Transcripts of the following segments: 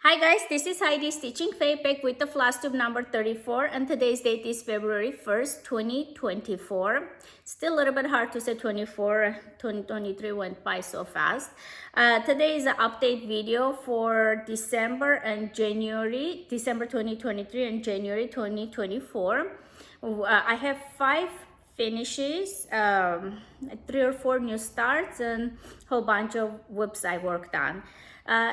Hi guys, this is Heidi Stitching Faye back with the Flosstube number 34 and today's date is February 1st, 2024. Still a little bit hard to say 24, 2023 went by so fast. Today is an update video for December and January, December 2023 and January 2024. I have 5 finishes, 3 or 4 new starts and a whole bunch of WIPs I worked on.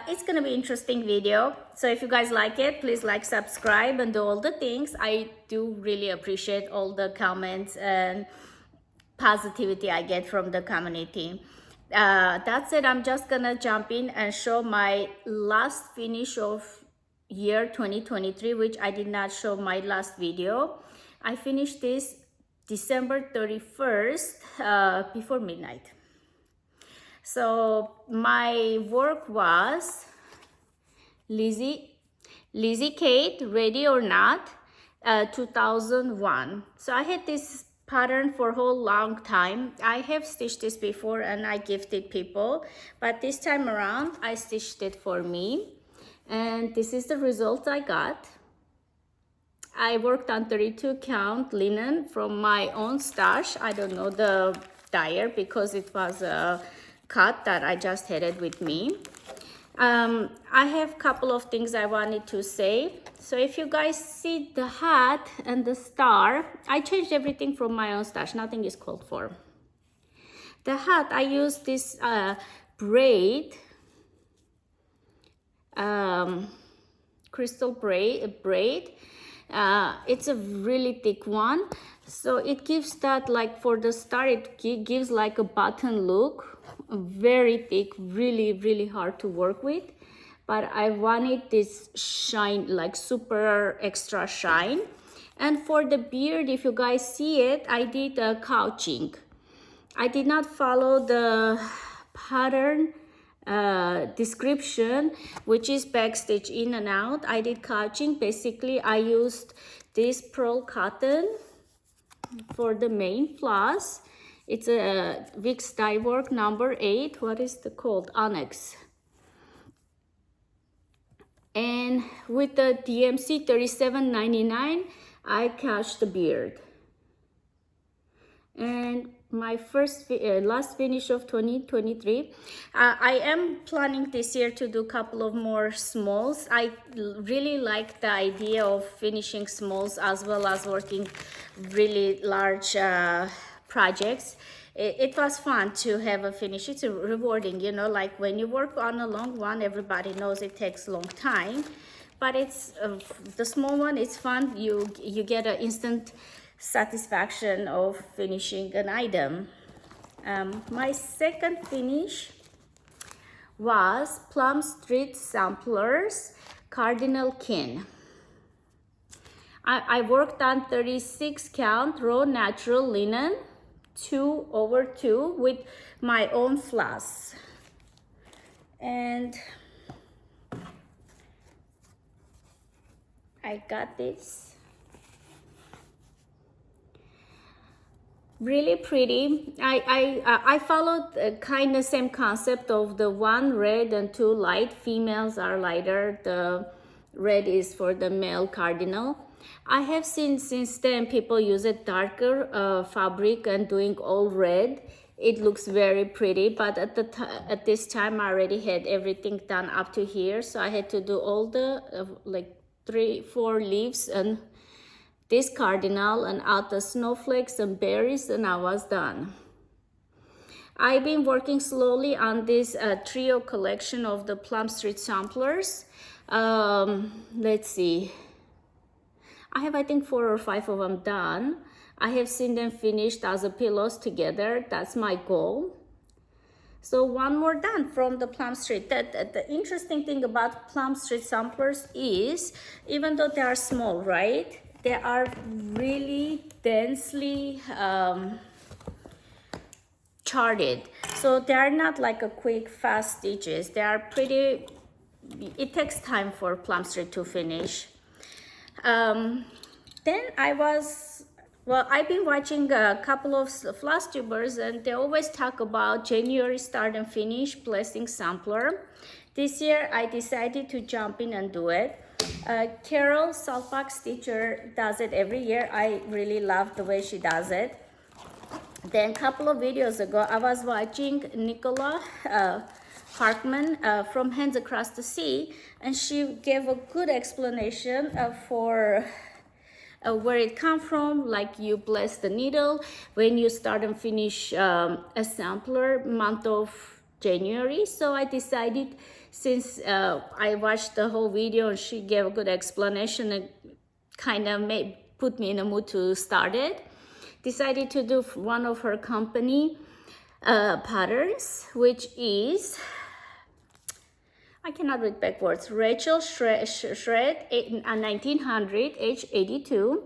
It's gonna be interesting video, so if you guys like it, please like, subscribe and do all the things. I do really appreciate all the comments and positivity I get from the community. That's it. I'm just gonna jump in and show my last finish of year 2023, which I did not show my last video. I finished this December 31st before midnight. So my work was Lizzie Kate, Ready or Not, 2001. So I had this pattern for a whole long time. I have stitched this before and I gifted people, but this time around I stitched it for me. And this is the result I got. I worked on 32 count linen from my own stash. I don't know the dyer because it was a cut that I just had it with me. I have a couple of things I wanted to say. So if you guys see the hat and the star, I changed everything from my own stash. Nothing is called for. The hat, I used this braid, crystal braid. It's a really thick one, so it gives that, like for the star, it gives like a button look. Very thick, really hard to work with, but I wanted this shine, like super extra shine. And for the beard, if you guys see it, I did a couching. I did not follow the pattern description, which is backstitch in and out. I did couching. Basically I used this pearl cotton for the main floss. It's a Vicks dye work number 8. What is the called? Onyx. And with the DMC 37.99, I couched the beard. And my last finish of 2023. I am planning this year to do a couple of more smalls. I really like the idea of finishing smalls as well as working really large projects. It was fun to have a finish. It's rewarding, you know, like when you work on a long one, everybody knows it takes a long time, but it's the small one, it's fun. You get an instant satisfaction of finishing an item. My second finish was Plum Street Samplers Cardinal Kin. I worked on 36 count raw natural linen 2/2 with my own floss, and I got this. Really pretty. I followed kind of same concept of the 1 red and 2 light. Females are lighter. The red is for the male cardinal. I have seen since then people use a darker fabric and doing all red. It looks very pretty, but at this time I already had everything done up to here, so I had to do all the like 3-4 leaves and this cardinal and out the snowflakes and berries, and I was done. I've been working slowly on this trio collection of the Plum Street samplers. Let's see. I have, I think, 4 or 5 of them done. I have seen them finished as a pillows together. That's my goal. So 1 more done from the Plum Street. The interesting thing about Plum Street samplers is, even though they are small, right? They are really densely charted. So they are not like a quick, fast stitches. They are pretty, it takes time for Plum Street to finish. Then I've been watching a couple of Flosstubers and they always talk about January start and finish blessing sampler. This year I decided to jump in and do it. Carol Salpak Stitcher does it every year. I really love the way she does it. Then a couple of videos ago, I was watching Nicola Hartman from Hands Across the Sea, and she gave a good explanation for where it come from, like you bless the needle when you start and finish a sampler month of January. So I decided, since I watched the whole video and she gave a good explanation, and kind of put me in a mood to start it, decided to do one of her company patterns, which is, I cannot read backwards, Rachel Shred, 1900, age 82.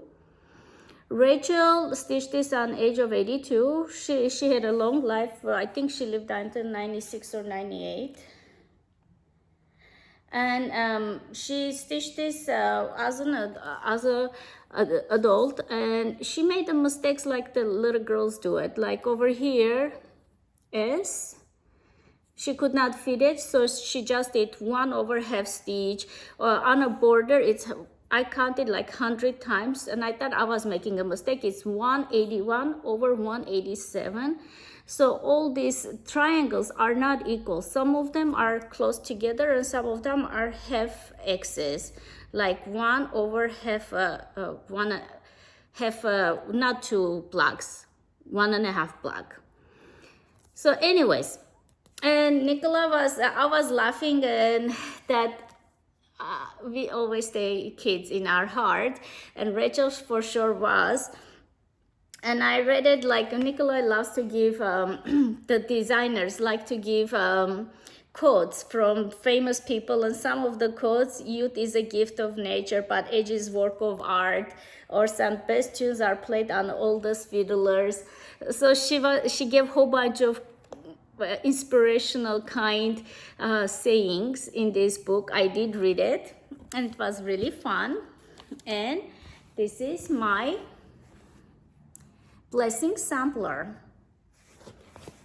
Rachel stitched this on age of 82. She had a long life. I think she lived until 96 or 98. And she stitched this as an adult, and she made the mistakes like the little girls do it. Like over here is, she could not fit it, so she just did 1 over half stitch. On a border, I counted like 100 times, and I thought I was making a mistake. It's 181 over 187. So all these triangles are not equal. Some of them are close together, and some of them are half X's, like 1 over half, not 2 blocks, 1.5 block. So anyways, and Nicola I was laughing, and that we always stay kids in our heart, and Rachel for sure was. And I read it like Nicola loves to give, the designers like to give quotes from famous people, and some of the quotes, youth is a gift of nature, but age is work of art, or some best tunes are played on oldest fiddlers. So she gave a whole bunch of inspirational kind sayings in this book. I did read it, and it was really fun. And this is my blessing sampler.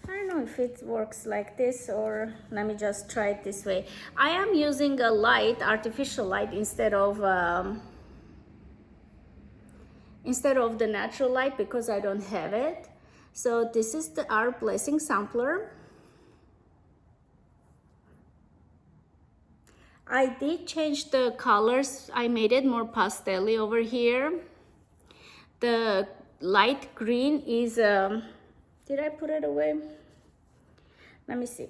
I don't know if it works like this, or let me just try it this way. I am using a light, artificial light, instead of the natural light, because I don't have it. So this is our blessing sampler. I did change the colors. I made it more pastel-y over here. The light green is, did I put it away? Let me see.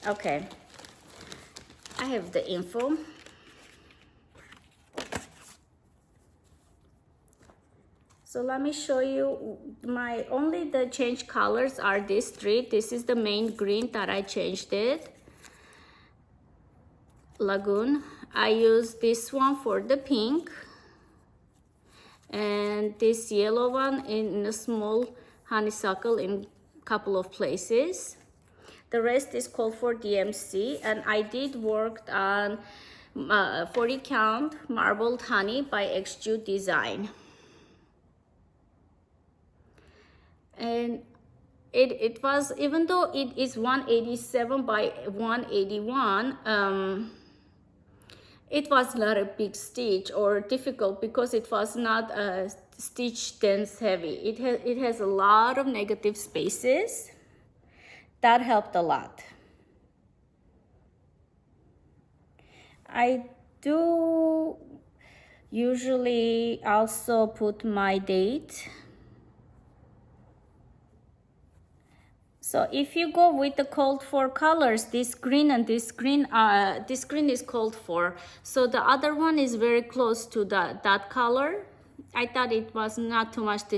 Okay, I have the info. So let me show you only the changed colors are these 3. This is the main green that I changed it. Lagoon. I use this one for the pink, and this yellow one in a small honeysuckle in a couple of places. The rest is called for DMC, and I did work on 40 count marbled honey by XJU Design. And it was, even though it is 187 by 181, it was not a big stitch or difficult, because it was not stitch dense heavy. It has a lot of negative spaces. That helped a lot. I do usually also put my date. So if you go with the called for colors, this green and this green is called for. So the other one is very close to that color. I thought it was not too much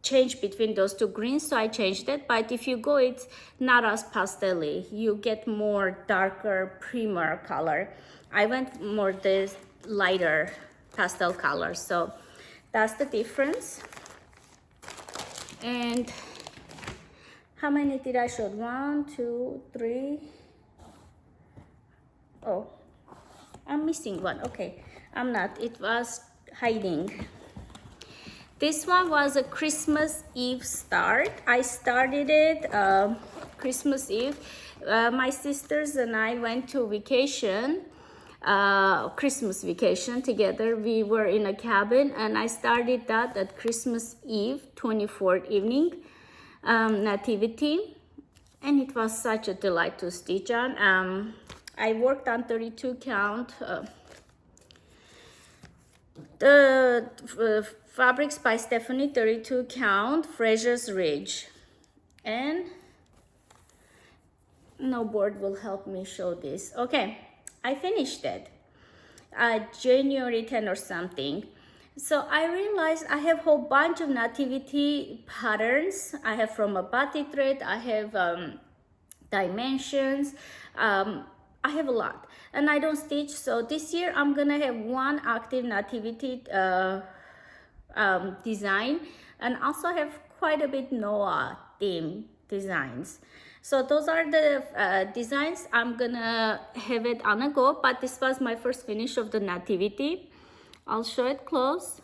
change between those 2 greens, so I changed it. But if you go, it's not as pastel-y. You get more darker primer color. I went more this lighter pastel color, so that's the difference. And how many did I show? 1, 2, 3. Oh, I'm missing one. Okay, I'm not. It was hiding. This one was a Christmas Eve start. I started it Christmas Eve. My sisters and I went to vacation, Christmas vacation together. We were in a cabin, and I started that at Christmas Eve, 24th evening, Nativity. And it was such a delight to stitch on. I worked on 32 count. The Fabrics by Stephanie, 32 count, Fraser's Ridge. And no board will help me show this. Okay, I finished it January 10 or something. So I realized I have a whole bunch of Nativity patterns. I have from a batik thread, I have dimensions, I have a lot, and I don't stitch. So this year I'm gonna have one active Nativity design, and also have quite a bit Noah theme designs. So those are the designs I'm gonna have it on a go, but this was my first finish of the Nativity. I'll show it close.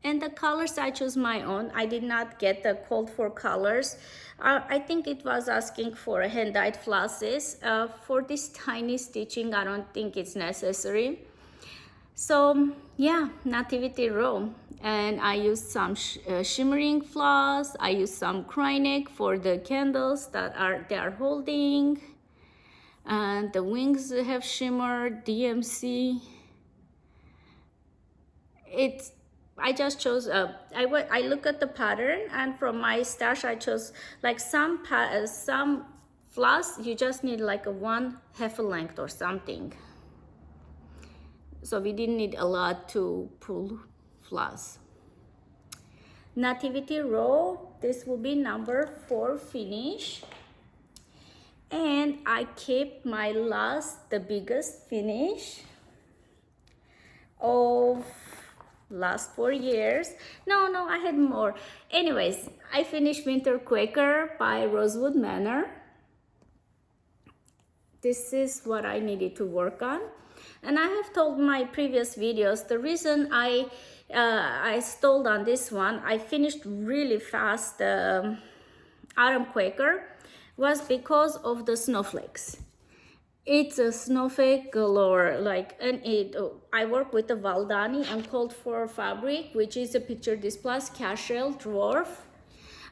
And the colors, I chose my own. I did not get the called for colors. I think it was asking for hand-dyed flosses. For this tiny stitching, I don't think it's necessary. So yeah, Nativity row. And I used some shimmering floss. I used some Krynic for the candles that they are holding. And the wings have shimmer, DMC. I just chose, I look at the pattern, and from my stash I chose like some floss, you just need like a 1/2 length or something. So we didn't need a lot to pull floss. Nativity row, this will be number 4 finish. And I kept my the biggest finish of last 4 years. No, I had more. Anyways, I finished Winter Quaker by Rosewood Manor. This is what I needed to work on. And I have told my previous videos, the reason I stalled on this one, I finished really fast Autumn Quaker, was because of the snowflakes. It's a snowflake galore, I work with the Valdani and called for fabric, which is a picture display casual dwarf.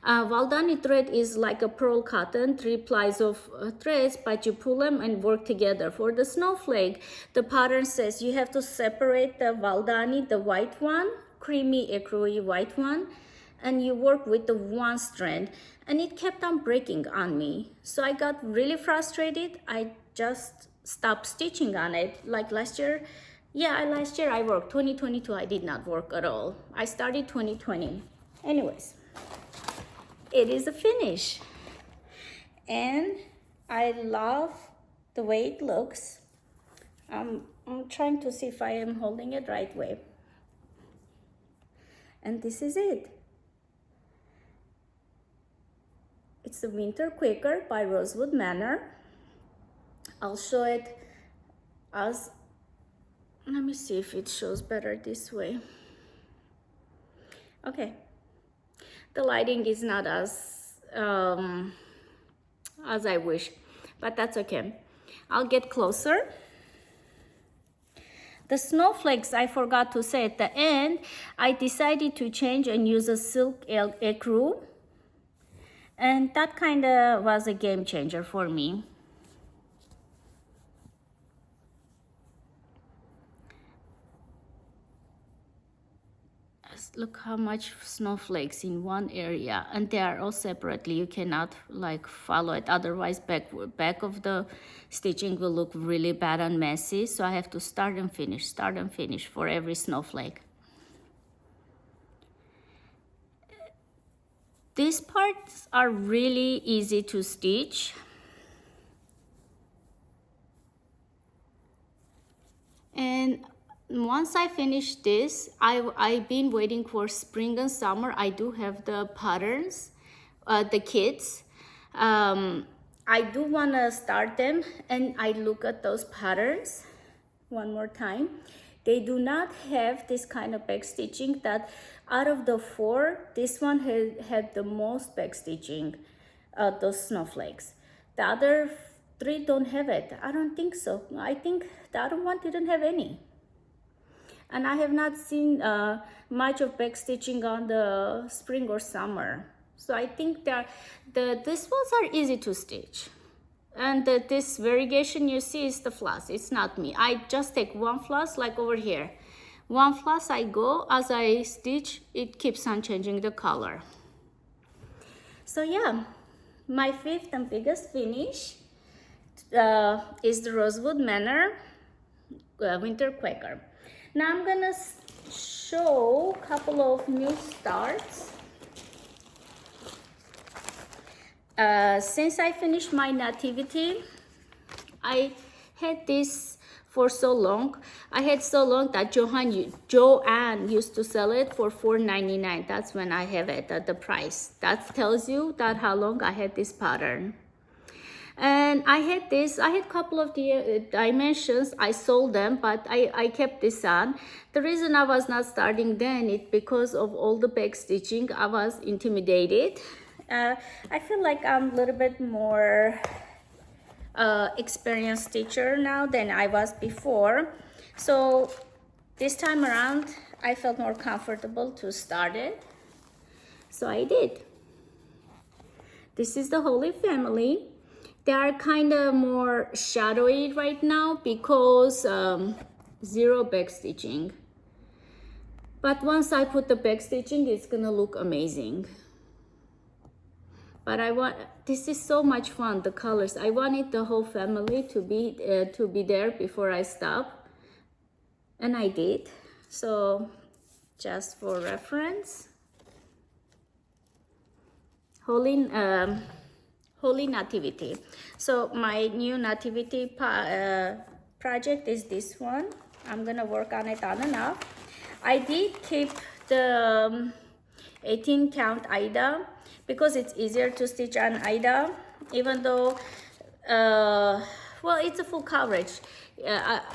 Valdani thread is like a pearl cotton, 3 plies of threads, but you pull them and work together. For the snowflake, the pattern says you have to separate the Valdani, the white one, creamy ecru white one, and you work with the one strand, and it kept on breaking on me. So I got really frustrated. I just stopped stitching on it. Like last year, last year I worked. 2022 I did not work at all. I started 2020. Anyways, it is a finish, and I love the way it looks. I'm trying to see if I am holding it right way. And this is it. It's the Winter Quaker by Rosewood Manor. I'll show it as, let me see if it shows better this way. Okay. The lighting is not as I wish, but that's okay. I'll get closer. The snowflakes, I forgot to say at the end, I decided to change and use a silk ecru. And that kind of was a game changer for me. Look how much snowflakes in one area, and they are all separately. You cannot follow it, otherwise back of the stitching will look really bad and messy. So I have to start and finish for every snowflake. These parts are really easy to stitch. And once I finish this, I've been waiting for spring and summer. I do have the patterns, the kits. I do want to start them, and I look at those patterns one more time. They do not have this kind of back stitching. That out of the 4, this one had the most back stitching, those snowflakes. The other 3 don't have it. I don't think so. I think the other one didn't have any. And I have not seen much of back stitching on the spring or summer. So I think that these ones are easy to stitch. And this variegation you see is the floss. It's not me. I just take one floss, like over here. One floss I go, as I stitch, it keeps on changing the color. So yeah, my 5th and biggest finish is the Rosewood Manor Winter Quaker. Now I'm gonna show a couple of new starts. Since I finished my Nativity, I had this for so long. I had so long that Joanne used to sell it for $4.99. That's when I have it at the price. That tells you that how long I had this pattern. And I had a couple of dimensions. I sold them, but I kept this on. The reason I was not starting then is because of all the back stitching. I was intimidated. I feel like I'm a little bit more experienced stitcher now than I was before. So this time around, I felt more comfortable to start it. So I did. This is the Holy Family. They are kind of more shadowy right now because 0 back stitching. But once I put the back stitching, it's gonna look amazing. But this is so much fun, the colors. I wanted the whole family to be there before I stop. And I did. So just for reference, Holy Nativity. So my new Nativity project is this one. I'm gonna work on it on and off. I did keep the 18 count Ida because it's easier to stitch on Ida, even though well, it's a full coverage.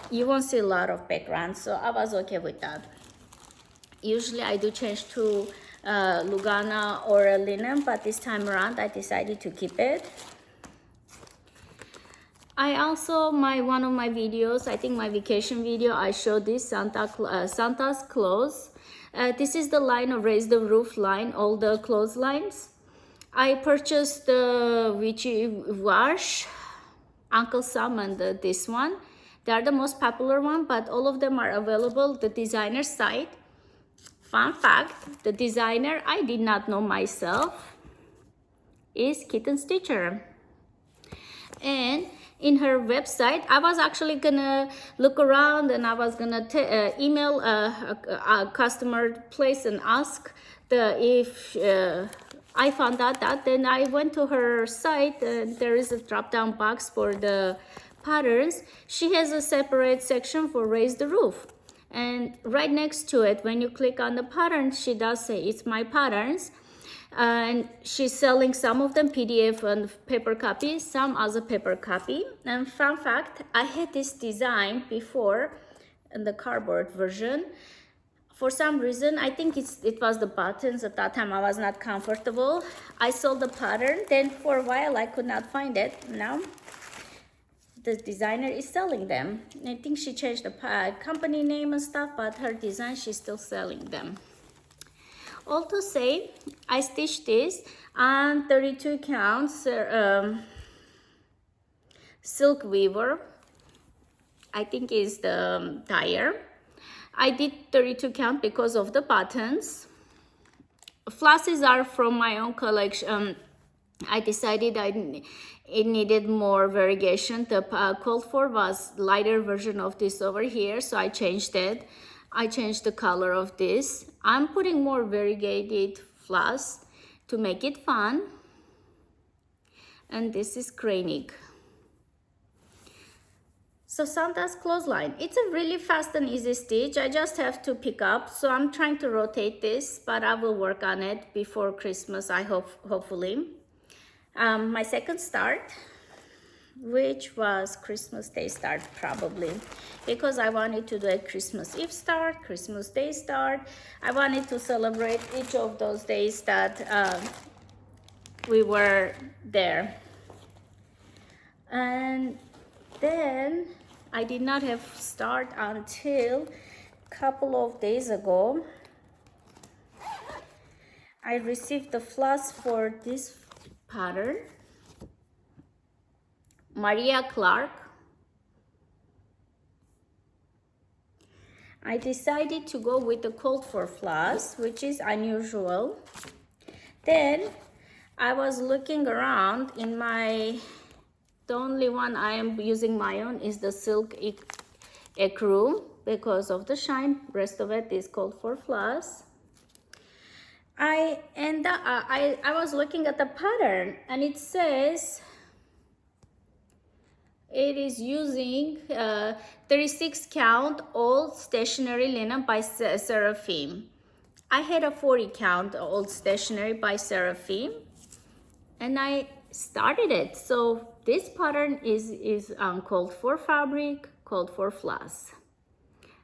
You won't see a lot of background, so I was okay with that. Usually I do change to Lugana or a linen, but this time around I decided to keep it. I also, one of my videos, I think my vacation video, I showed this Santa's clothes. This is the line of Raise the Roof line, all the clothes lines. I purchased the Witchy Wash, Uncle Sam, and this one. They are the most popular one, but all of them are available the designer site. Fun fact, the designer I did not know myself is Kitten Stitcher. And in her website, I was actually gonna look around and I was gonna email a customer place and ask if I found out that. Then I went to her site and there is a drop-down box for the patterns. She has a separate section for Raise the Roof. And right next to it, when you click on the patterns, she does say it's my patterns. And she's selling some of them PDF and paper copies, some as a paper copy. And fun fact, I had this design before in the cardboard version. For some reason, I think it was the buttons. At that time, I was not comfortable. I sold the pattern. Then for a while, I could not find it. Now, the designer is selling them. I think she changed the company name and stuff, but her design, she's still selling them. All to say, I stitched this on 32 counts silk weaver. I think is the tire. I did 32 count because of the buttons. Flosses are from my own collection. I decided it needed more variegation. The called for was lighter version of this over here, so I changed it. I changed the color of this. I'm putting more variegated floss to make it fun. And this is Kranig. So Santa's clothesline. It's a really fast and easy stitch. I just have to pick up. So I'm trying to rotate this, but I will work on it before Christmas, I hope, hopefully. My second start. which was Christmas Day start probably, because I wanted to do a Christmas Eve start, Christmas Day start. I wanted to celebrate each of those days that we were there. And then I did not have start until a couple of days ago. I received the floss for this pattern, Maria Clark. I decided to go with the cold for floss, which is unusual. Then I was looking around in my, the only one I am using my own is the silk ecru because of the shine. Rest of it is cold for floss. I was looking at the pattern and it says it is using 36 count old stationery linen by Seraphim. I had a 40 count old stationery by Seraphim and I started it. So this pattern is called for fabric, called for floss.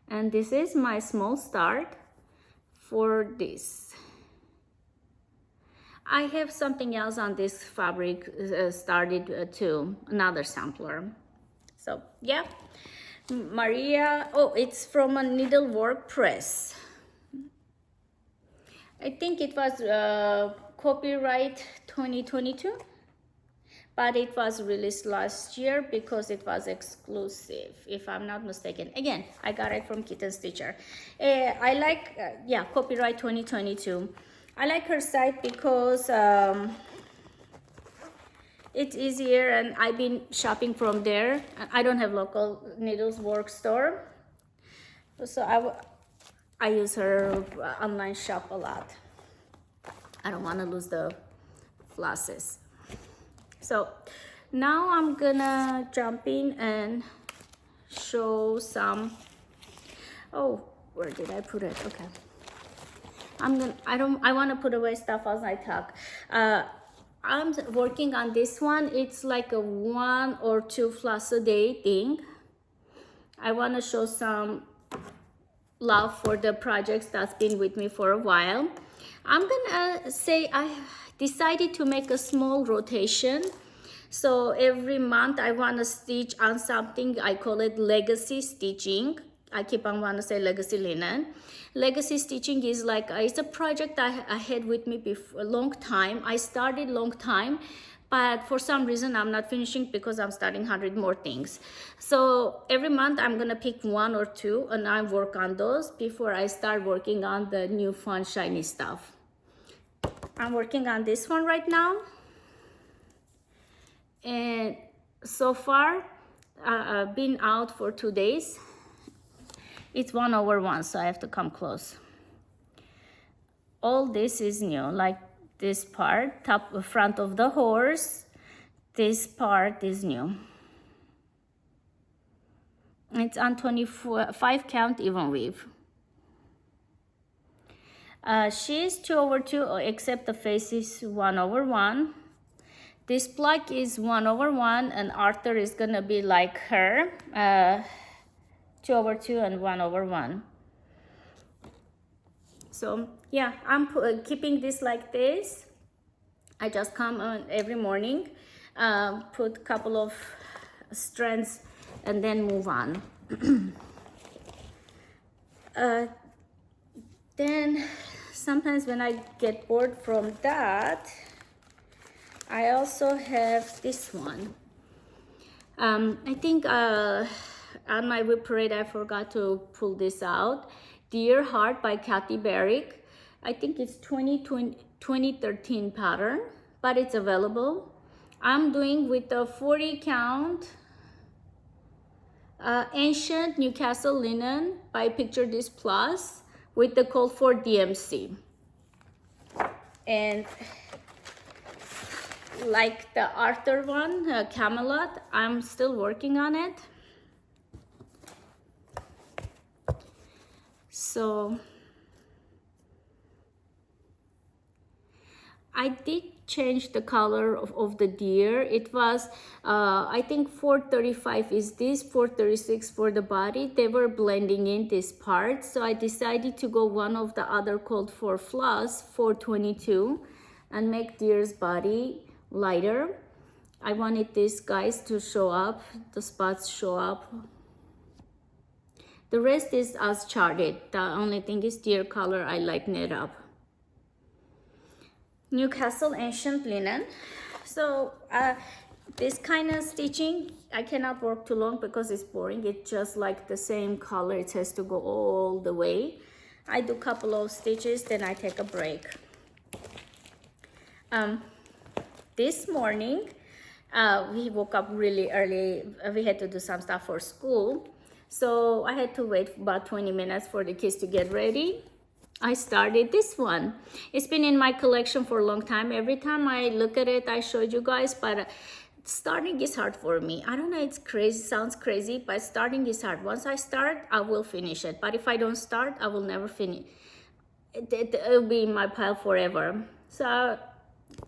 And this is my small start for this. I have something else on this fabric started too, another sampler. So yeah, Maria, oh, it's from a needlework press. I think it was copyright 2022, but it was released last year because it was exclusive, if I'm not mistaken. Again, I got it from Kitten Stitcher. I like, yeah, copyright 2022. I like her site because it's easier and I've been shopping from there. I don't have local needlework store, so I use her online shop a lot. I don't want to lose the flosses. So now I'm gonna jump in and show some, oh, where did I put it? Okay. I want to put away stuff as I talk. I'm working on this one. It's like a 1 or 2 floss a day thing. I want to show some love for the projects that's been with me for a while. I'm gonna say I decided to make a small rotation. So every month I want to stitch on something. I call it legacy stitching. I keep on want to say legacy linen. Legacy stitching is like, it's a project I had with me before a long time. I started long time, but for some reason I'm not finishing because I'm starting 100 more things. So every month I'm gonna pick 1 or 2 and I work on those before I start working on the new fun shiny stuff. I'm working on this one right now. And so far, I've been out for 2 days. It's 1/1, so I have to come close. All this is new, like this part, top front of the horse. This part is new. It's on 25 count even weave. She's 2/2, except the face is 1/1. This plaque is 1/1, and Arthur is gonna be like her, 2/2 and 1/1. So yeah, I'm keeping this like this. I just come on every morning, put a couple of strands, and then move on. Then sometimes when I get bored from that, I also have this one. I think on my WIP parade I forgot to pull this out. Dear Heart by Kathy Barrick. I think it's 2013 pattern, but it's available. I'm doing with the 40 count ancient Newcastle linen by Picture This Plus with the call for DMC. And like the Arthur one, Camelot, I'm still working on it. So I did change the color of the deer. It was, I think 435 is this, 436 for the body. They were blending in this part. So I decided to go one of the other called for floss, 422, and make deer's body lighter. I wanted these guys to show up, the spots show up. The rest is as charted. The only thing is deer color, I lighten it up. Newcastle ancient linen. So this kind of stitching, I cannot work too long because it's boring. It's just like the same color. It has to go all the way. I do a couple of stitches, then I take a break. This morning, we woke up really early. We had to do some stuff for school. So I had to wait about 20 minutes for the kids to get ready. I started this one. It's been in my collection for a long time. Every time I look at it, I showed you guys, but starting is hard for me. I don't know, it's crazy, sounds crazy, but starting is hard. Once I start, I will finish it. But if I don't start, I will never finish. It'll be in my pile forever. So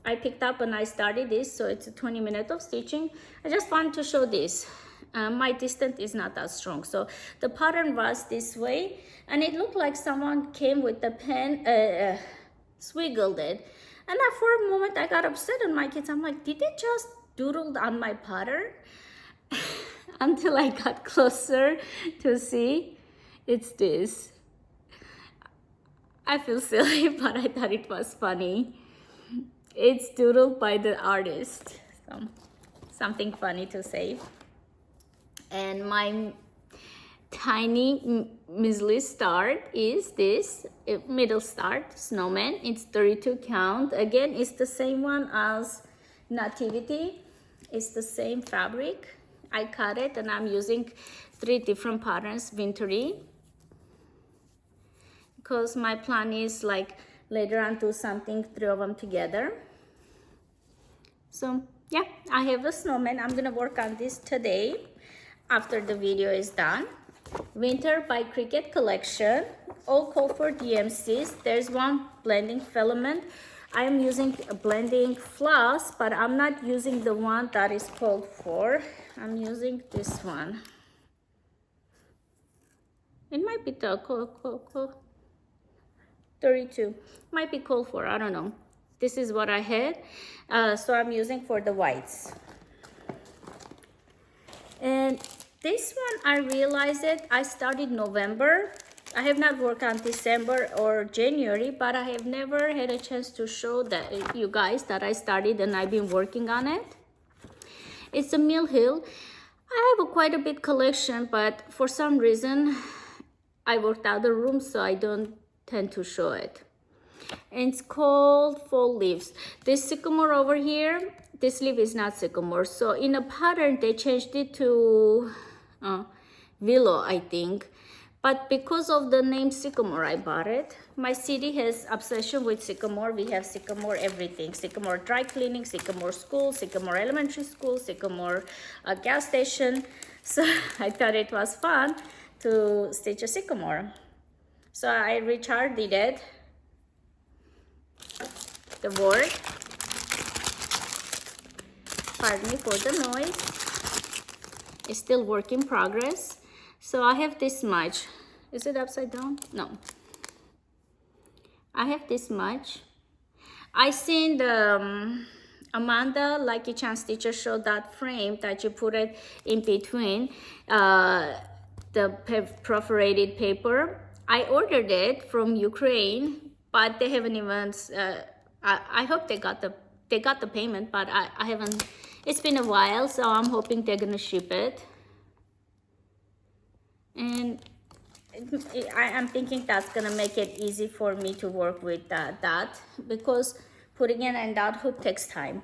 I picked up and I started this, so it's a 20 minutes of stitching. I just wanted to show this. My distance is not that strong, so the pattern was this way, and it looked like someone came with the pen, swiggled it, and for a moment I got upset on my kids. I'm like, did they just doodle on my pattern? Until I got closer to see, it's this. I feel silly, but I thought it was funny. It's doodled by the artist, so something funny to say. And my tiny measly start is this middle start snowman. It's 32 count. Again, it's the same one as Nativity. It's the same fabric. I cut it and I'm using 3 different patterns, wintry, because my plan is like later on do something 3 of them together. So yeah, I have a snowman. I'm gonna work on this today after the video is done. Winter by Cricut collection, all call for DMCs. There's one blending filament. I am using a blending floss, but I'm not using the one that is called for. I'm using this one. It might be the 32, might be called for, I don't know. This is what I had, so I'm using for the whites. And this one, I realized it, I started November. I have not worked on December or January, but I have never had a chance to show that you guys that I started and I've been working on it. It's a Mill Hill. I have quite a bit collection, but for some reason, I worked out the room, so I don't tend to show it. And it's called Fall Leaves. This sycamore over here, this leaf is not sycamore. So in a pattern, they changed it to willow, I think. But because of the name sycamore, I bought it. My city has obsession with sycamore. We have sycamore everything. Sycamore dry cleaning, sycamore school, sycamore elementary school, sycamore gas station. So I thought it was fun to stitch a sycamore. So I recharged it, the board. Pardon me for the noise. It's still work in progress. So I have this much. Is it upside down? No. I have this much. I seen the Amanda Lucky Chance teacher show that frame that you put it in between the perforated paper. I ordered it from Ukraine, but they haven't even. I hope they got the payment, but I haven't. It's been a while, so I'm hoping they're gonna ship it. And I'm thinking that's gonna make it easy for me to work with that, because putting in and out hook takes time.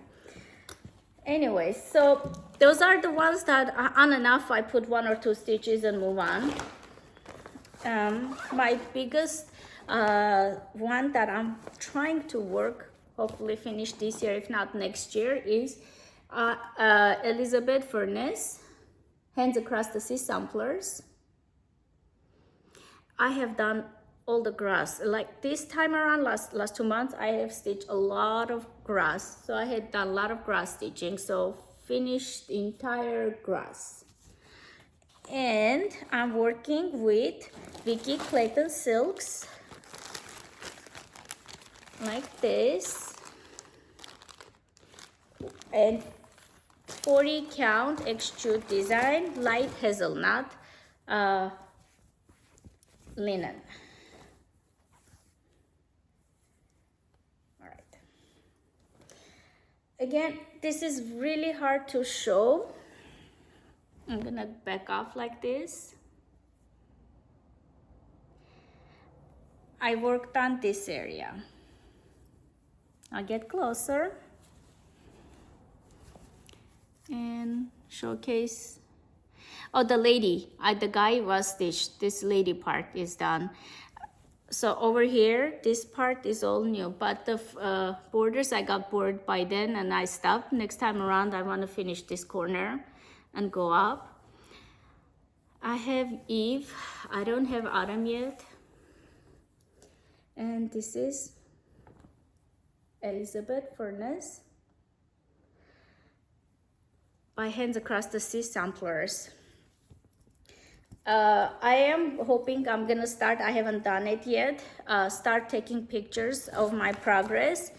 Anyway, so those are the ones that are on and off. I put 1 or 2 stitches and move on. My biggest one that I'm trying to work, hopefully finish this year, if not next year, is Elizabeth Furnace, Hands Across the Sea Samplers. I have done all the grass. Like this time around, last 2 months, I have stitched a lot of grass. So I had done a lot of grass stitching. So finished the entire grass. And I'm working with Vicky Clayton silks like this, and 40 count extrude design light hazelnut linen. All right. Again, this is really hard to show. I'm gonna back off like this. I worked on this area. I'll get closer and showcase. Oh, the lady, the guy was stitched. This lady part is done. So over here, this part is all new, but the borders, I got bored by then and I stopped. Next time around, I want to finish this corner and go up. I have Eve. I don't have Autumn yet. And this is Elizabeth Furnace by Hands Across the Sea samplers. I am hoping I'm gonna start, I haven't done it yet, start taking pictures of my progress.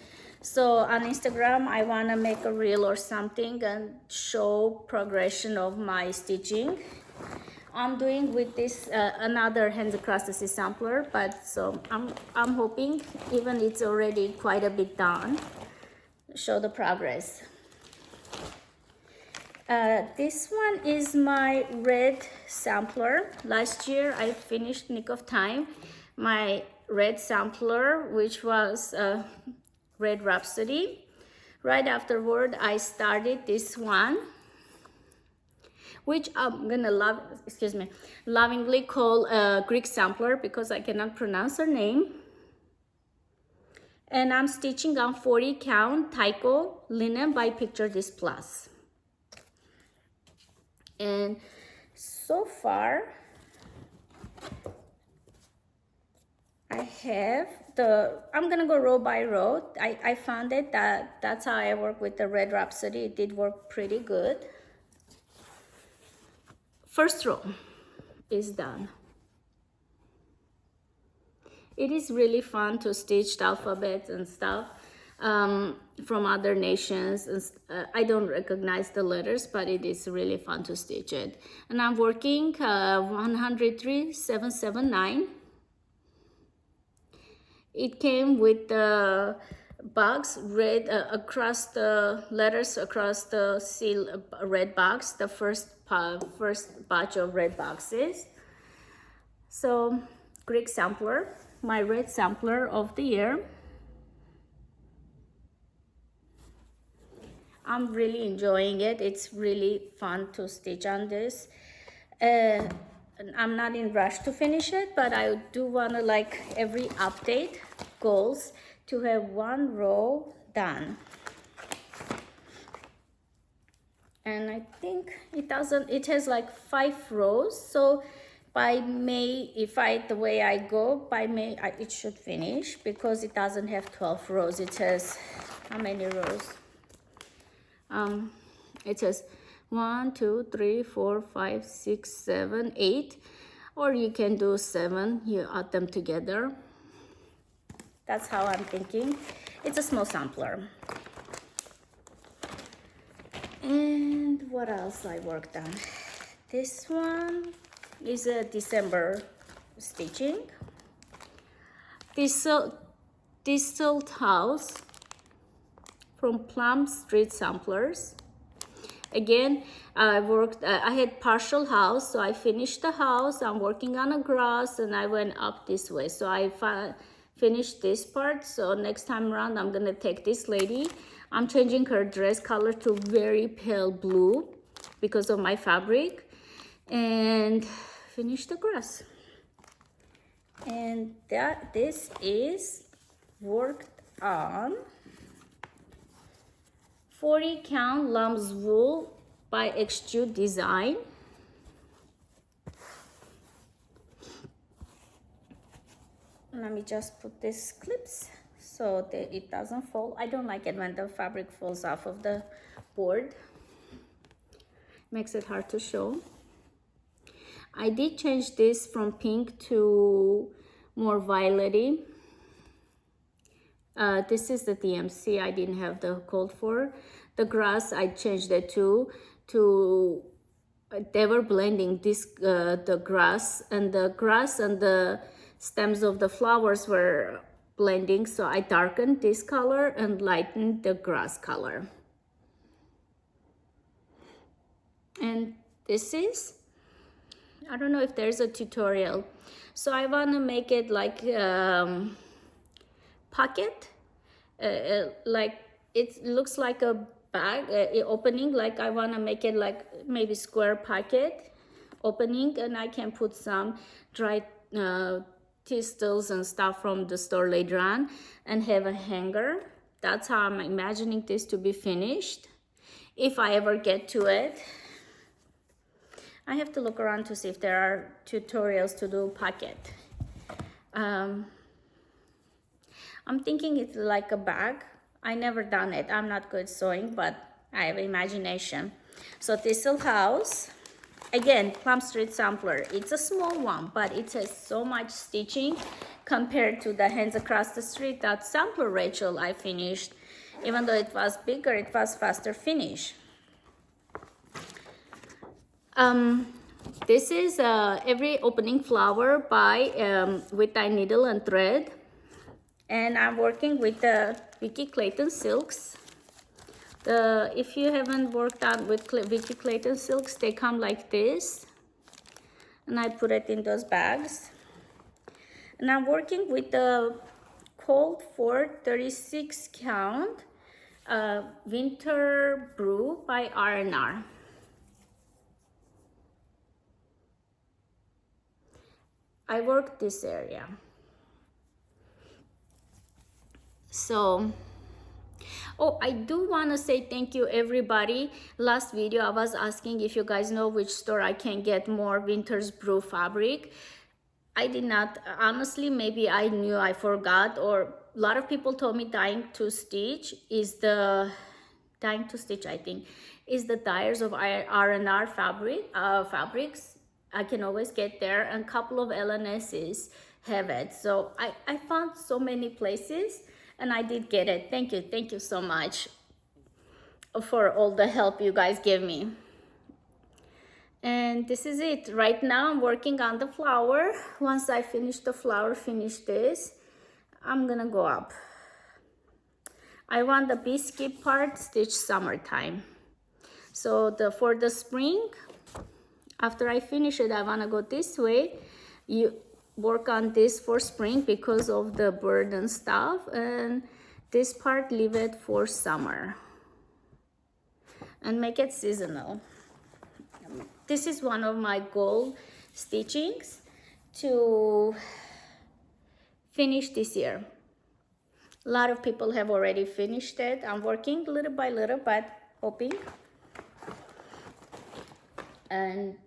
So on Instagram, I wanna make a reel or something and show progression of my stitching. I'm doing with this another Hands Across the Sea sampler, but so I'm hoping, even it's already quite a bit done, show the progress. This one is my red sampler. Last year I finished Nick of Time, my red sampler, which was Red Rhapsody. Right afterward I started this one, which I'm gonna lovingly call Greek sampler because I cannot pronounce her name. And I'm stitching on 40 count Tyco linen by Picture This Plus. And so far, I have I'm gonna go row by row. I found it that's how I work with the Red Rhapsody. It did work pretty good. First row is done. It is really fun to stitch the alphabets and stuff from other nations. I don't recognize the letters, but it is really fun to stitch it. And I'm working 103,779. It came with the box red across the letters across the seal red box, the first batch of red boxes. So Greek sampler, my red sampler of the year. I'm really enjoying it. It's really fun to stitch on this. I'm not in rush to finish it, but I do want to, like every update goals, to have one row done. And I think it has like 5 rows. So by May, the way I go, by May, it should finish because it doesn't have 12 rows. It has, how many rows? It says 1, 2, 3, 4, 5, 6, 7, 8, or you can do 7, you add them together. That's how I'm thinking. It's a small sampler. And what else I worked on? This one is a December stitching. Dissolved House from Plum Street samplers. Again, I had partial house, so I finished the house. I'm working on a grass and I went up this way. So I finished this part. So next time around, I'm gonna take this lady. I'm changing her dress color to very pale blue because of my fabric, and finish the grass. And this is worked on 40 count lamb's wool by Extrude Design. Let me just put these clips so that it doesn't fall. I don't like it when the fabric falls off of the board. Makes it hard to show. I did change this from pink to more violety. This is the DMC I didn't have the code for. The grass I changed it to they were blending this the grass and the stems of the flowers were blending, so I darkened this color and lightened the grass color. And this is, I don't know if there's a tutorial, so I want to make it like pocket, like it looks like a bag opening, like I want to make it like maybe square pocket opening, and I can put some dried tistles and stuff from the store later on and have a hanger. That's how I'm imagining this to be finished, if I ever get to it. I have to look around to see if there are tutorials to do pocket. I'm thinking it's like a bag. I never done it. I'm not good sewing, but I have imagination. So thistle house, again, Plum Street sampler. It's a small one, but it has so much stitching compared to the Hands Across the Street. That sampler, Rachel, I finished. Even though it was bigger, it was faster finish. This is every opening flower by with dye needle and thread, and I'm working with the Vicky Clayton silks. If you haven't worked out with Vicky Clayton silks, they come like this, and I put it in those bags. And I'm working with the Cold Fort 36 count Winter Brew by R&R. I worked this area. So, oh, I do want to say thank you everybody. Last video I was asking if you guys know which store I can get more Winter's Brew fabric. I did not, honestly, maybe I knew, I forgot, or a lot of people told me Dying to Stitch, I think, is the dyers of R&R fabrics. I can always get there, and a couple of LNSs have it. So I found so many places, and I did get it. Thank you so much for all the help you guys give me. And this is it. Right now I'm working on the flower. Once I finish the flower, finish this, I'm gonna go up. I want the bee skip part stitch summertime. So for the spring, after I finish it, I want to go this way. You work on this for spring because of the bird and stuff, and this part leave it for summer and make it seasonal. This is one of my goal stitchings to finish this year. A lot of people have already finished it. I'm working little by little, but hoping. And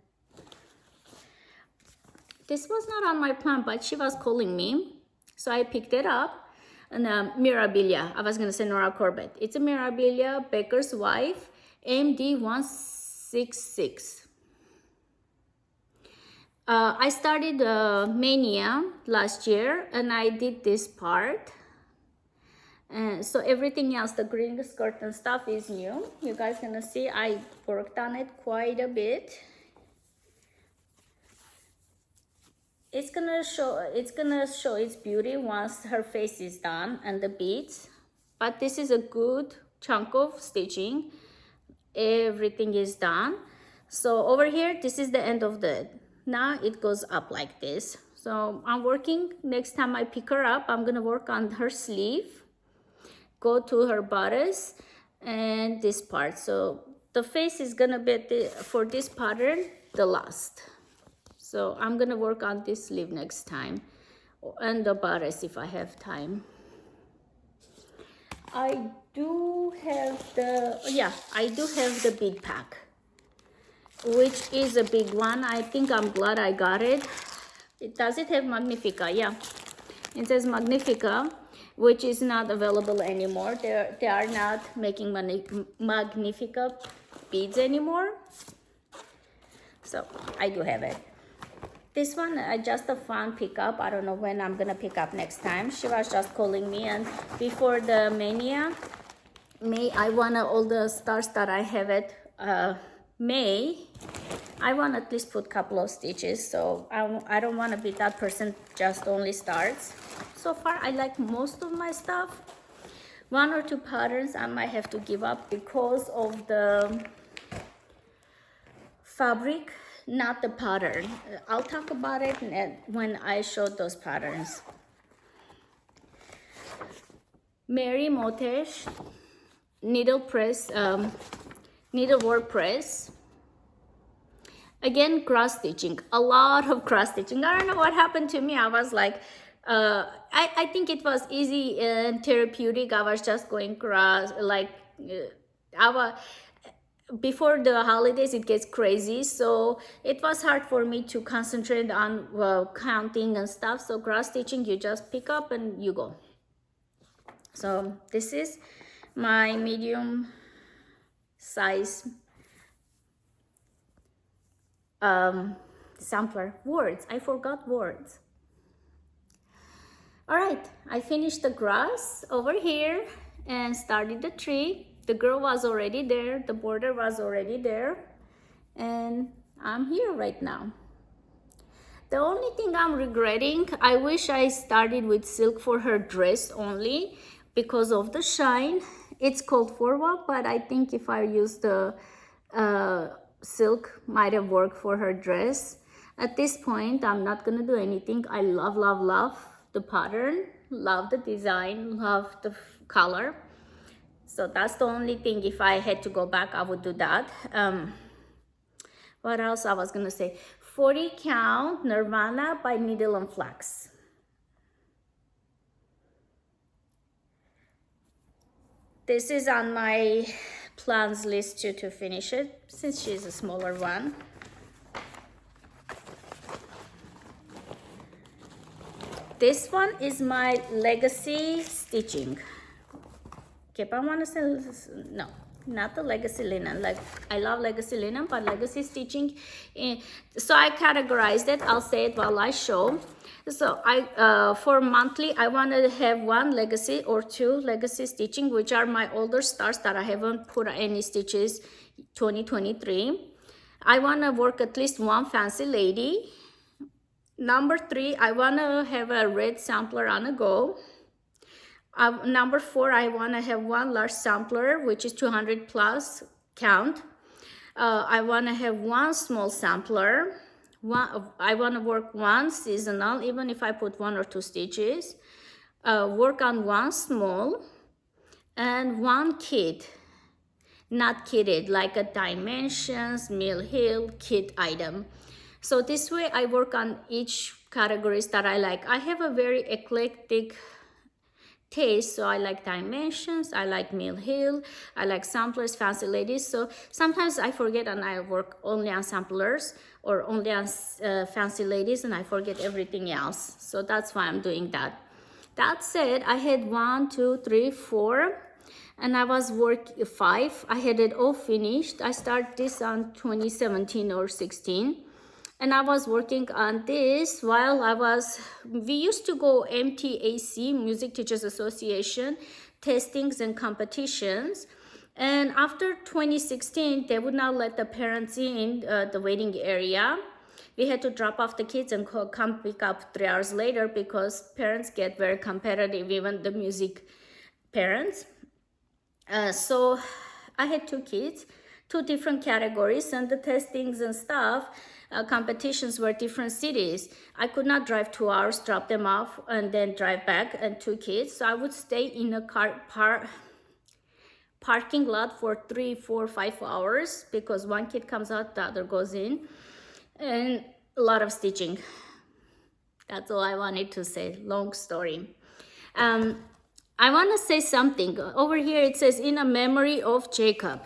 this was not on my plan, but she was calling me, so I picked it up. And Mirabilia, I was gonna say Nora Corbett. It's a Mirabilia Baker's Wife AMD 166. I started Mania last year, and I did this part. And so everything else, the green skirt and stuff, is new. You guys gonna see I worked on it quite a bit. It's gonna show its beauty once her face is done and the beads. But this is a good chunk of stitching. Everything is done. So over here, this is the end of now it goes up like this. So I'm working, next time I pick her up, I'm gonna work on her sleeve, go to her bodice and this part. So the face is gonna be for this pattern the last. So I'm gonna work on this sleeve next time, and the bodice if I have time. I do have the bead pack, which is a big one. I think I'm glad I got it. Does it have Magnifica? Yeah. It says Magnifica, which is not available anymore. They are not making Magnifica beads anymore. So I do have it. This one, just a fun pickup. I don't know when I'm gonna pick up next time. She was just calling me, and before the May, I want all the stars that I have it May. I want at least put a couple of stitches, so I don't want to be that person just only starts. So far, I like most of my stuff. One or two patterns I might have to give up because of the fabric, not the pattern. I'll talk about it when I show those patterns. Mary Motesh needlework press. Again, cross stitching, a lot of cross stitching. I don't know what happened to me. I was like, I think it was easy and therapeutic. I was just going cross, like, before the holidays it gets crazy, so it was hard for me to concentrate on counting and stuff. So cross stitching, you just pick up and you go. So this is my medium size sampler. Words, I forgot words. All right, I finished the grass over here and started the tree. The girl was already there, the border was already there, and I'm here right now. The only thing I'm regretting, I wish I started with silk for her dress only because of the shine. It's called forward, but I think if I use the silk, might have worked for her dress. At this point, I'm not gonna do anything. I love, love, love the pattern, love the design, love the color. So that's the only thing. If I had to go back, I would do that. What else I was gonna say? 40 count Nirvana by Needle and Flax. This is on my plans list to finish it, since she's a smaller one. This one is my legacy stitching. Okay, I want to say, no, not the legacy linen. Like, I love legacy linen, but legacy stitching. So I categorized it. I'll say it while I show. So for monthly, I want to have one legacy or two legacy stitching, which are my older stars that I haven't put any stitches 2023. I want to work at least one fancy lady. Number 3, I want to have a red sampler on a go. Number 4, I want to have one large sampler, which is 200 plus count. I want to have one small sampler. I want to work one seasonal, even if I put 1 or 2 stitches. Work on one small and one kit, not kitted, like a dimensions, Mill Hill, kit item. So this way I work on each categories that I like. I have a very eclectic taste, so I like dimensions, I like Mill Hill, I like samplers, fancy ladies. So sometimes I forget and I work only on samplers or only on fancy ladies, and I forget everything else. So that's why I'm doing that. That said, I had 1, 2, 3, 4, and I was working 5. I had it all finished. I started this on 2017 or 16. And I was working on this while we used to go MTAC, Music Teachers Association, testings and competitions. And after 2016, they would not let the parents in the waiting area. We had to drop off the kids and come pick up 3 hours later because parents get very competitive, even the music parents. So I had 2 kids, 2 different categories, and the testings and stuff, competitions were different cities. I could not drive 2 hours, drop them off, and then drive back, and 2 kids. So I would stay in a parking lot for 3, 4, 5 hours because one kid comes out, the other goes in, and a lot of stitching. That's all I wanted to say. Long story. I want to say something. Over here it says, in a memory of Jacob.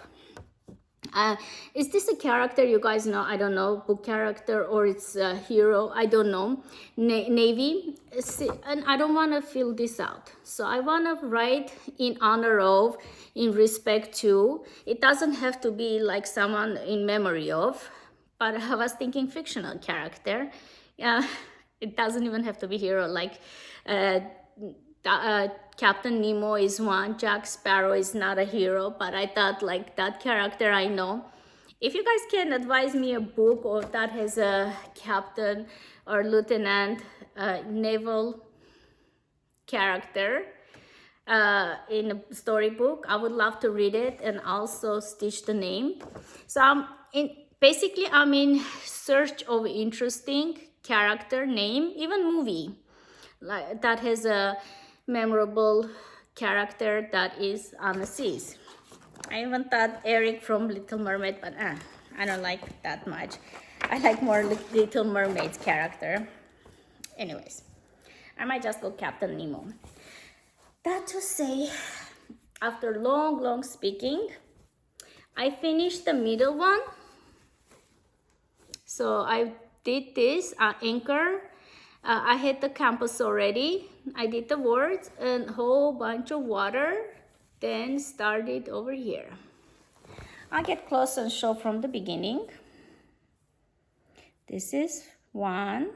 Is this a character you guys know? I don't know, book character, or it's a hero, I don't know. Navy. See, and I don't want to fill this out, so I want to write in honor of, in respect to. It doesn't have to be like someone in memory of, but I was thinking fictional character. Yeah, it doesn't even have to be hero, like Captain Nemo is one. Jack Sparrow is not a hero, but I thought like that character I know. If you guys can advise me a book or that has a captain or lieutenant, naval character in a storybook, I would love to read it and also stitch the name. So I'm in search of interesting character name, even movie like that has a memorable character that is on the seas. I even thought Eric from Little Mermaid, but I don't like that much. I like more Little Mermaid's character. Anyways, I might just go Captain Nemo. That to say, after long speaking, I finished the middle one. So I did this anchor. I hit the campus already. I did the words and a whole bunch of water, then started over here. I'll get close and show from the beginning. This is 1,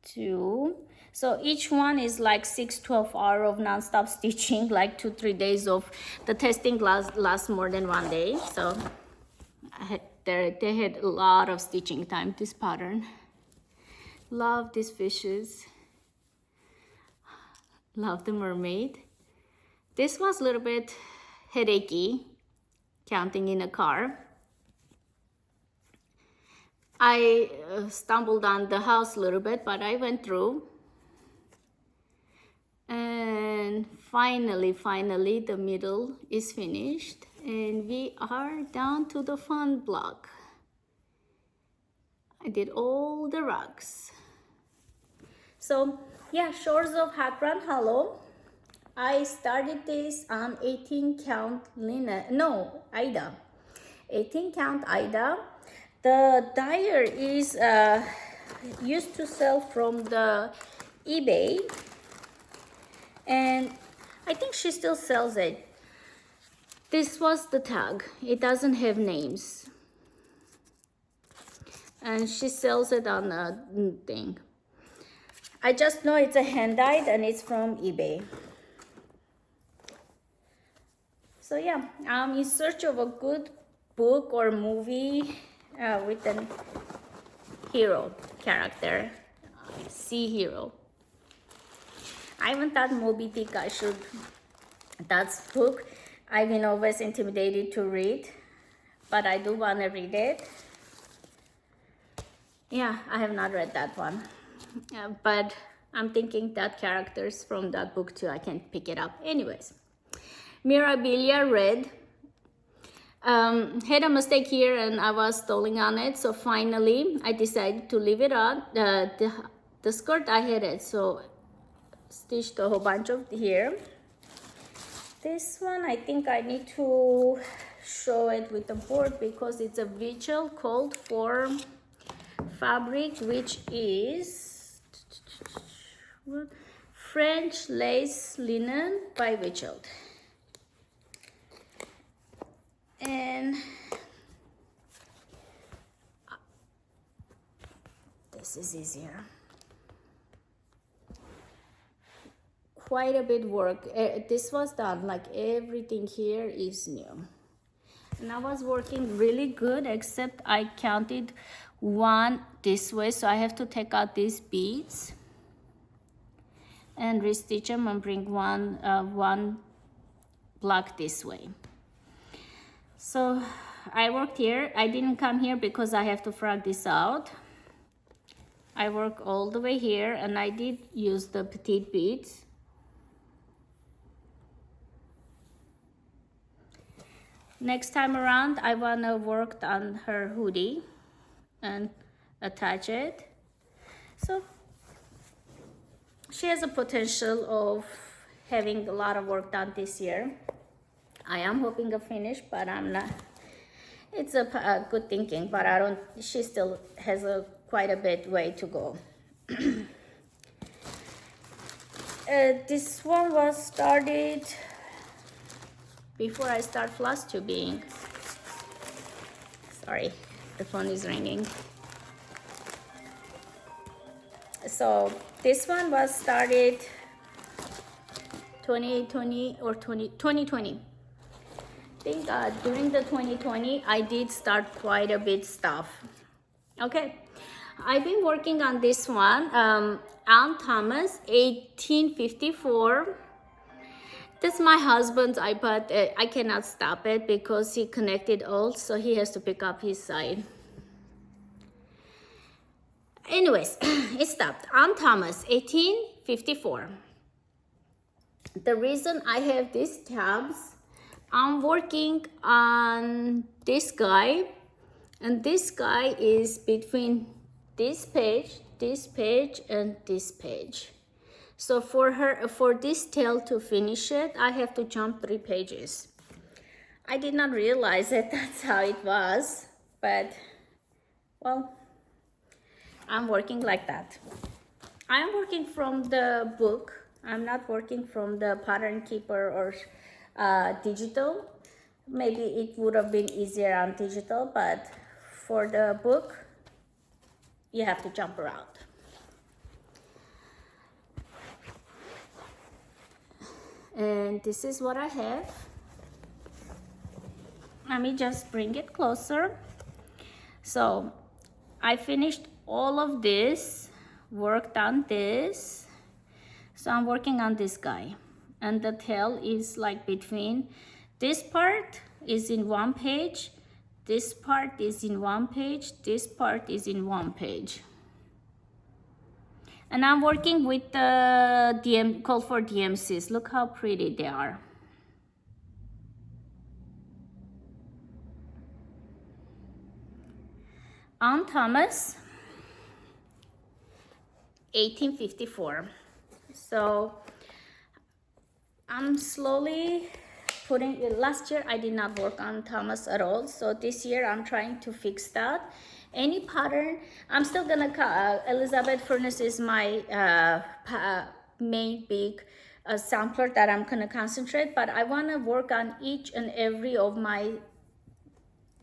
2. So each one is like 6-12 hours of non-stop stitching, like 2-3 days of the testing lasts more than 1 day. So they had a lot of stitching time, this pattern. Love these fishes. Love the mermaid. This was a little bit headachy, counting in a car. I stumbled on the house a little bit, but I went through. And finally, the middle is finished. And we are down to the fun block. I did all the rocks. So yeah, Shores of Hakran Hollow. I started this on 18 count linen, no, Ida. 18 count Ida. The dyer is used to sell from the eBay. And I think she still sells it. This was the tag. It doesn't have names. And she sells it on a thing. I just know it's a hand dyed and it's from eBay. So yeah, I'm in search of a good book or movie with a hero character, sea hero. I even thought Moby Dick I should, that's book I've been always intimidated to read, but I do want to read it. Yeah, I have not read that one, but I'm thinking that characters from that book too, I can pick it up. Anyways, Mirabilia red. Had a mistake here and I was stalling on it, so finally I decided to leave it on. The skirt I had it, so stitched a whole bunch of here. This one I think I need to show it with the board because it's a vigil called for fabric, which is French lace linen by Vigil. And this is easier. Quite a bit work. This was done, like everything here is new. And I was working really good, except I counted one this way, so I have to take out these beads and restitch them and bring one block this way. So I worked here. I didn't come here because I have to frog this out. I work all the way here, and I did use the petite beads. Next time around, I wanna work on her hoodie and attach it. So she has a potential of having a lot of work done this year. I am hoping to finish, but I'm not. It's a good thinking, but I don't. She still has quite a bit way to go. This one was started before I start floss tubing. Sorry, the phone is ringing. So this one was started 2020 or 2020. I think during the 2020 I did start quite a bit stuff. Okay, I've been working on this one, Alan Thomas 1854. That's my husband's iPad. I cannot stop it because he connected all, so he has to pick up his side. Anyways, it stopped. Alan Thomas 1854. The reason I have these tabs, I'm working on this guy, and this guy is between this page, and this page. So for this tail to finish it, I have to jump 3 pages. I did not realize that that's how it was, but well, I'm working like that. I'm working from the book. I'm not working from the Pattern Keeper or digital. Maybe it would have been easier on digital, but for the book, you have to jump around. And this is what I have. Let me just bring it closer. So I finished all of this, worked on this. So I'm working on this guy, and the tail is like between this part is in 1 page, this part is in 1 page, this part is in 1 page. And I'm working with the called for DMCs. Look how pretty they are. On Thomas 1854. So I'm slowly putting it. Last year I did not work on Thomas at all, so this year I'm trying to fix that. Any pattern, I'm still gonna Elizabeth Furnace is my main big sampler that I'm gonna concentrate, but I want to work on each and every of my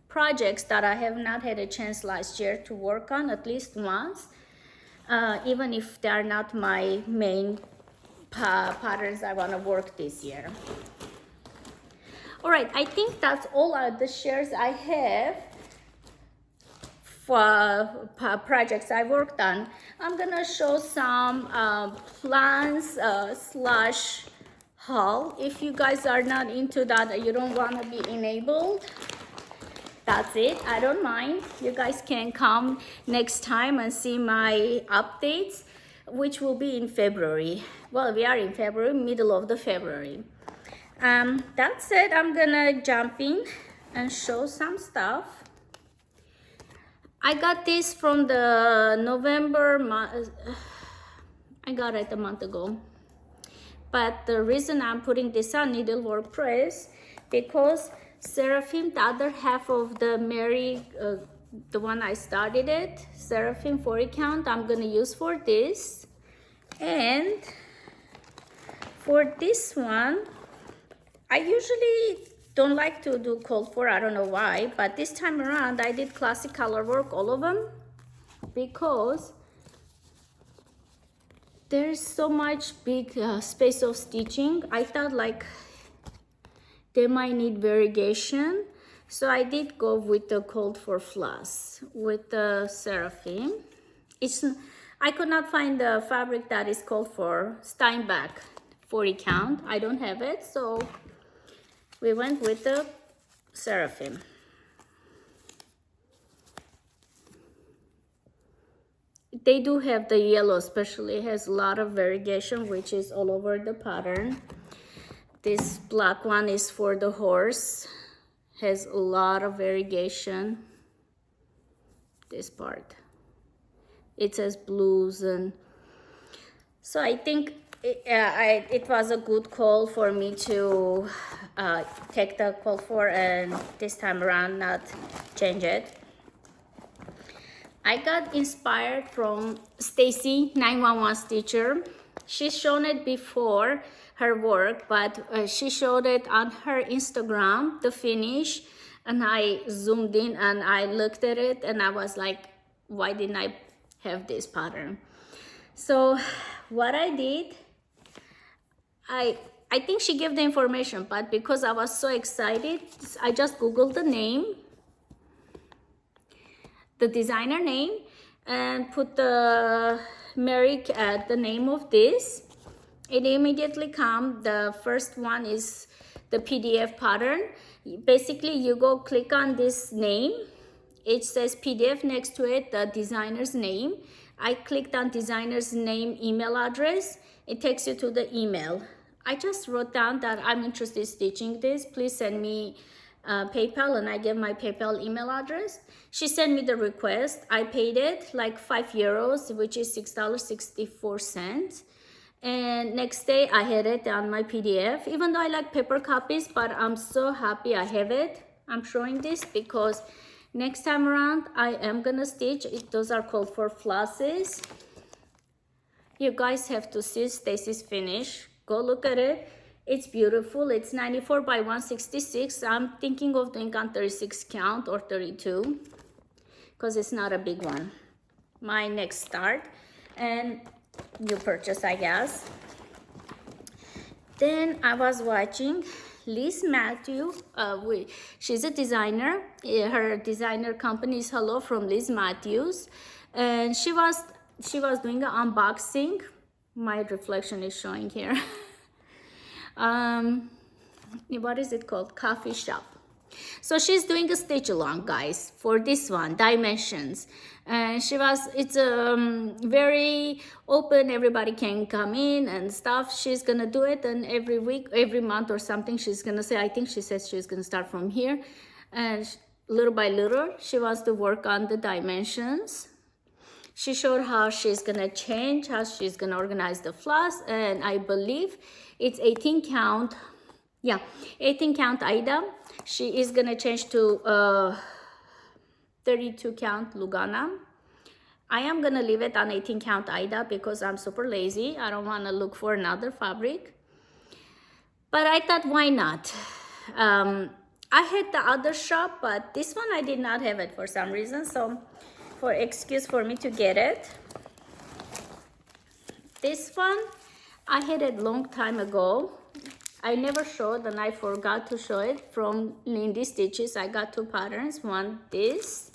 projects that I have not had a chance last year to work on at least once, even if they are not my main patterns I want to work this year. All right, I think that's all the shares I have for projects I worked on. I'm gonna show some plans slash haul. If you guys are not into that, you don't want to be enabled, that's it. I don't mind. You guys can come next time and see my updates, which will be in February. Well, we are in February, middle of the February. That's it. I'm gonna jump in and show some stuff. I got this from the November month. I got it a month ago. But the reason I'm putting this on Needlework Press, because Seraphim, the other half of the Mary, the one I started it, Seraphim 40 count, I'm gonna use for this. And for this one, I usually don't like to do cold for, I don't know why, but this time around I did classic color work, all of them, because there's so much big space of stitching. I thought like they might need variegation, so I did go with the cold for floss with the Seraphim. I could not find the fabric that is called for Steinbach 40 count. I don't have it, so we went with the Seraphim. They do have the yellow, especially it has a lot of variegation, which is all over the pattern. This black one is for the horse, has a lot of variegation. This part, it says blues, and so I think it was a good call for me to take the call for, and this time around not change it. I got inspired from Stacy, 911 stitcher. She's shown it before, her work, but she showed it on her Instagram, the finish, and I zoomed in and I looked at it and I was like, why didn't I have this pattern? So what I did, I think she gave the information, but because I was so excited, I just Googled the name, the designer name, and put the the name of this. It immediately comes. The first one is the PDF pattern. Basically, you go click on this name. It says PDF next to it, the designer's name. I clicked on designer's name, email address. It takes you to the email. I just wrote down that I'm interested in stitching this. Please send me PayPal, and I gave my PayPal email address. She sent me the request. I paid it like €5, which is $6.64. And next day I had it on my PDF, even though I like paper copies, but I'm so happy I have it. I'm showing this because next time around I am gonna stitch it. Those are called for flosses. You guys have to see Stacy's finish. Go look at it. It's beautiful. It's 94 by 166. I'm thinking of doing on 36 count or 32 because it's not a big one. My next start and new purchase, I guess. Then I was watching Liz Matthew. She's a designer. Her designer company is Hello from Liz Matthews, and she was doing an unboxing. My reflection is showing here. What is it called? Coffee shop. So she's doing a stitch along, guys, for this one, dimensions. And it's very open, everybody can come in and stuff. She's gonna do it, and every week, every month or something, she's gonna say, I think she says she's gonna start from here. And little by little, she wants to work on the dimensions. She showed how she's gonna change, how she's gonna organize the floss, and I believe it's 18 count. Yeah, 18 count Aida. She is gonna change to 32 count Lugana. I am gonna leave it on 18 count Aida because I'm super lazy. I don't wanna look for another fabric. But I thought, why not? I had the other shop, but this one I did not have it for some reason. So for excuse for me to get it. This one, I had it long time ago. I never showed, and I forgot to show it. From Lindy Stitches, I got two patterns. One, this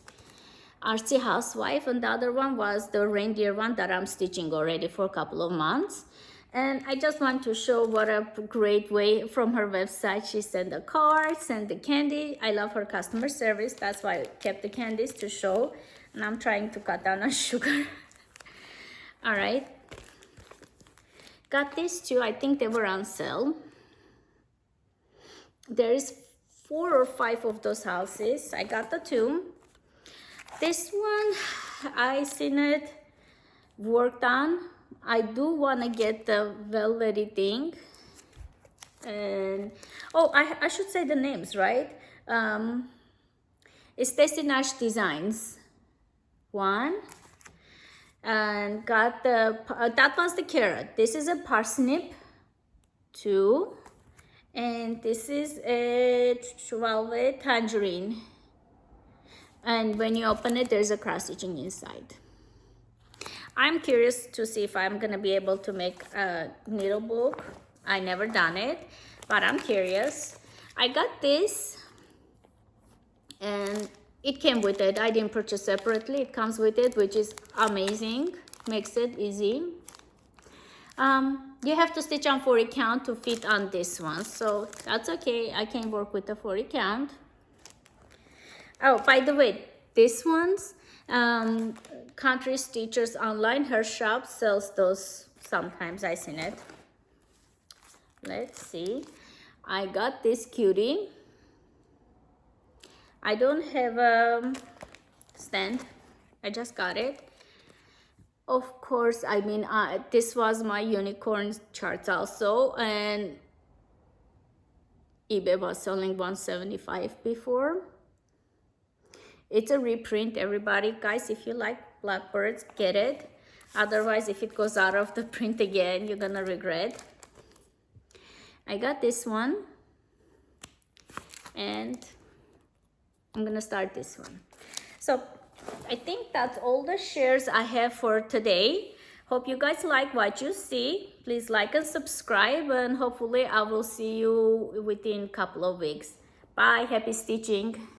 Artsy Housewife, and the other one was the reindeer one that I'm stitching already for a couple of months. And I just want to show what a great way from her website. She sent the card, sent the candy. I love her customer service. That's why I kept the candies to show. And I'm trying to cut down on sugar. All right. Got these two. I think they were on sale. There is 4 or 5 of those houses. I got the 2. This one, I seen it worked on. I do want to get the velvety thing. And oh, I should say the names, right? It's Stacy Nash Designs. 1. And got the, that was the carrot. This is a parsnip. 2. And this is a velvet tangerine. And when you open it, there's a cross stitching inside. I'm curious to see if I'm gonna be able to make a needle book. I never done it, but I'm curious. I got this, and it came with it. I didn't purchase separately. It comes with it, which is amazing. Makes it easy. You have to stitch on 40 count to fit on this one, so that's okay. I can work with the 40 count. Oh, by the way, this one's Country Stitchers Online, her shop sells those sometimes. I seen it. Let's see. I got this cutie. I don't have a stand. I just got it. Of course, I mean, this was my unicorn chart also, and eBay was selling 175 before. It's a reprint, everybody. Guys, if you like blackbirds, get it. Otherwise, if it goes out of the print again, you're gonna regret. I got this one, and I'm gonna start this one. So I think that's all the shares I have for today. Hope you guys like what you see. Please like and subscribe, and hopefully I will see you within a couple of weeks. Bye. Happy stitching.